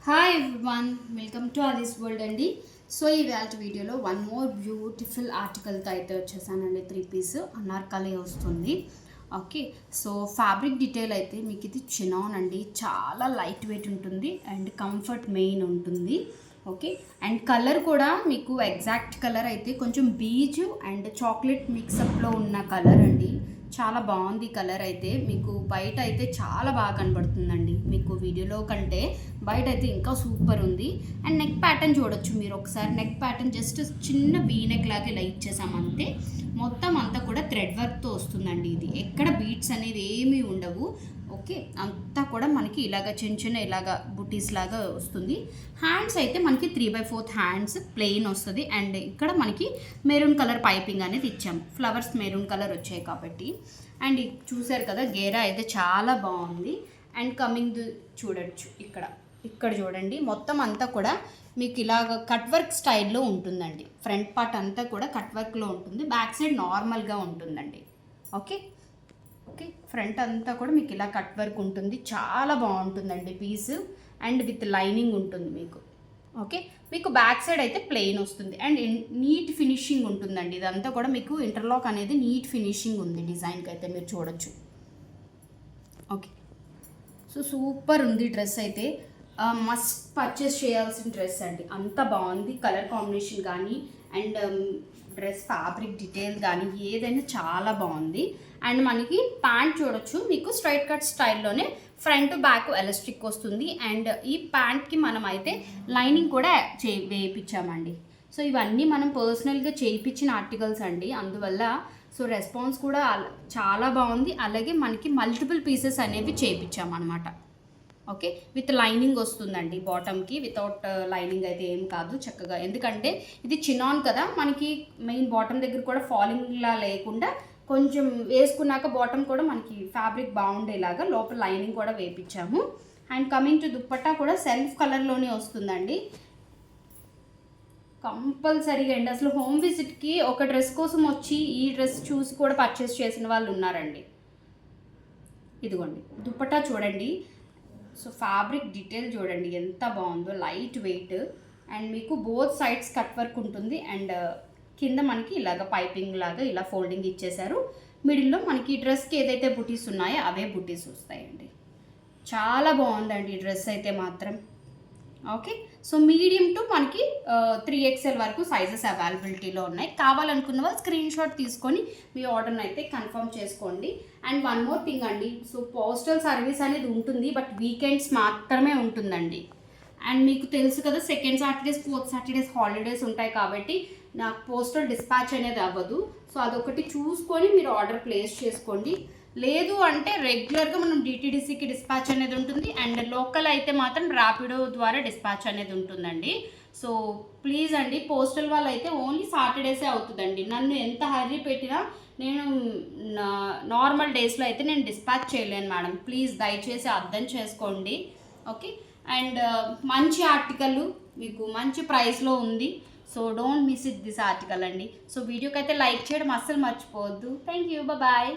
Hi everyone, welcome to Alice world అండి. So ఈ వేల్ట్ వీడియోలో వన్ మోర్ బ్యూటిఫుల్ ఆర్టికల్తో అయితే వచ్చేసానండి. 3 పీస్ అనార్కలి వస్తుంది. ఓకే, సో ఫ్యాబ్రిక్ డీటెయిల్ అయితే మీకు ఇది చినాన్ అండి. చాలా లైట్ వెయిట్ ఉంటుంది అండ్ కంఫర్ట్ మెయిన్ ఉంటుంది. ఓకే, అండ్ కలర్ కూడా మీకు ఎగ్జాక్ట్ కలర్ అయితే కొంచెం బీజ్ అండ్ చాక్లెట్ మిక్సప్లో ఉన్న కలర్ అండి. చాలా బాగుంది కలర్ అయితే. మీకు బయట అయితే చాలా బాగా కనబడుతుందండి. మీకు వీడియోలో కంటే బయట అయితే ఇంకా సూపర్ ఉంది. అండ్ నెక్ ప్యాటర్న్ చూడొచ్చు మీరు ఒకసారి. నెక్ ప్యాటర్న్ జస్ట్ చిన్న వీ నెక్ లాగే ఇలా ఇచ్చేసామంటే మొత్తం అంతా కూడా థ్రెడ్ వర్క్తో వస్తుందండి. ఇది ఎక్కడ బీట్స్ అనేది ఏమీ ఉండవు. ఓకే, అంతా కూడా మనకి ఇలాగ చిన్న చిన్న ఇలాగ బుటీస్ లాగా వస్తుంది. హ్యాండ్స్ అయితే మనకి 3/4 హ్యాండ్స్ ప్లెయిన్ వస్తుంది. అండ్ ఇక్కడ మనకి మెరూన్ కలర్ పైపింగ్ అనేది ఇచ్చాము. ఫ్లవర్స్ మెరూన్ కలర్ వచ్చాయి కాబట్టి. అండ్ చూసారు కదా, గేరా అయితే చాలా బాగుంది. అండ్ కమింగ్ చూడొచ్చు ఇక్కడ చూడండి, మొత్తం అంతా కూడా మీకు ఇలాగ కట్ వర్క్ స్టైల్లో ఉంటుందండి. ఫ్రంట్ పార్ట్ అంతా కూడా కట్ వర్క్లో ఉంటుంది, బ్యాక్ సైడ్ నార్మల్గా ఉంటుందండి. ఓకే, ఫ్రంట్ అంతా కూడా మీకు ఇలా కట్ వర్క్ ఉంటుంది. చాలా బాగుంటుందండి పీస్. అండ్ విత్ లైనింగ్ ఉంటుంది మీకు. ఓకే, మీకు బ్యాక్ సైడ్ అయితే ప్లెయిన్ వస్తుంది అండ్ నీట్ ఫినిషింగ్ ఉంటుందండి. ఇదంతా కూడా మీకు ఇంటర్లాక్ అనేది నీట్ ఫినిషింగ్ ఉంది డిజైన్కి అయితే మీరు చూడొచ్చు. ఓకే, సో సూపర్ ఉంది డ్రెస్ అయితే. మస్ట్ పర్చేస్ చేయాల్సిన డ్రెస్ అండి. అంత బాగుంది కలర్ కాంబినేషన్ కానీ అండ్ డ్రెస్ ఫ్యాబ్రిక్ డీటెయిల్ కానీ ఏదైనా చాలా బాగుంది. అండ్ మనకి ప్యాంట్ చూడొచ్చు, మీకు స్ట్రైట్ కట్ స్టైల్లోనే ఫ్రంట్ బ్యాక్ ఎలాస్టిక్ వస్తుంది. అండ్ ఈ ప్యాంట్కి మనం అయితే లైనింగ్ కూడా వేయించామండి. సో ఇవన్నీ మనం పర్సనల్గా చేయించిన ఆర్టికల్స్ అండి. అందువల్ల సో రెస్పాన్స్ కూడా చాలా బాగుంది. అలాగే మనకి మల్టిపుల్ పీసెస్ అనేవి చేయించామన్నమాట. ఓకే, విత్ లైనింగ్ వస్తుందండి బాటమ్కి. వితౌట్ లైనింగ్ అయితే ఏం కాదు చక్కగా. ఎందుకంటే ఇది చినాన్ కదా, మనకి మెయిన్ బాటమ్ దగ్గర కూడా ఫాలింగ్లా లేకుండా కొంచెం వేసుకున్నాక బాటమ్ కూడా మనకి ఫ్యాబ్రిక్ బాగుండేలాగా లోపల లైనింగ్ కూడా వేయించాము. అండ్ కమింగ్ టు దుప్పట్టా కూడా సెల్ఫ్ కలర్లోనే వస్తుందండి. కంపల్సరీగా అండి. అసలు హోమ్ విజిట్కి ఒక డ్రెస్ కోసం వచ్చి ఈ డ్రెస్ చూసి కూడా పర్చేస్ చేసిన వాళ్ళు ఉన్నారండి. ఇదిగోండి దుప్పట్టా చూడండి. సో ఫ్యాబ్రిక్ డీటెయిల్ చూడండి ఎంత బాగుందో, లైట్ వెయిట్. అండ్ మీకు బోత్ సైడ్స్ కట్ వర్క్ ఉంటుంది. అండ్ కింద మనకి ఇలాగ పైపింగ్ లాగా ఇలా ఫోల్డింగ్ ఇచ్చేసారు. మిడిల్లో మనకి డ్రెస్కి ఏదైతే బుటీస్ ఉన్నాయో అవే బుటీస్ వస్తాయండి. చాలా బాగుందండి ఈ డ్రెస్ అయితే మాత్రం. ఓకే, సో మీడియం టు మనకి 3XL వరకు సైజెస్ అవైలబిలిటీలో ఉన్నాయి. కావాలనుకున్న వాళ్ళు స్క్రీన్ షాట్ తీసుకొని మీ ఆర్డర్ని అయితే కన్ఫర్మ్ చేసుకోండి. అండ్ వన్ మోర్ థింగ్ అండి, సో పోస్టల్ సర్వీస్ అనేది ఉంటుంది, బట్ వీకెండ్స్ మాత్రమే ఉంటుందండి. అండ్ మీకు తెలుసు కదా, second Saturdays 4th Saturdays holidays ఉంటాయి కాబట్టి నాకు పోస్టల్ డిస్పాచ్ అనేది అవ్వదు. సో అదొకటి చూసుకొని మీరు ఆర్డర్ ప్లేస్ చేసుకోండి. లేదు అంటే రెగ్యులర్గా మనం డిటీడీసీకి డిస్పాచ్ అనేది ఉంటుంది. అండ్ లోకల్ అయితే మాత్రం ర్యాపిడో ద్వారా డిస్పాచ్ అనేది ఉంటుందండి. సో ప్లీజ్ అండి, పోస్టల్ వాళ్ళు అయితే ఓన్లీ సాటర్డేసే అవుతుందండి. నన్ను ఎంత హర్రీ పెట్టినా నేను నార్మల్ డేస్లో అయితే నేను డిస్పాచ్ చేయలేను మేడం. ప్లీజ్ దయచేసి అర్థం చేసుకోండి. ఓకే, అండ్ మంచి ఆర్టికల్ మీకు మంచి ప్రైస్లో ఉంది. So don't miss it this article అండి. సో వీడియోకి అయితే లైక్ చేయడం అస్సలు మర్చిపోవద్దు. Thank you, bye.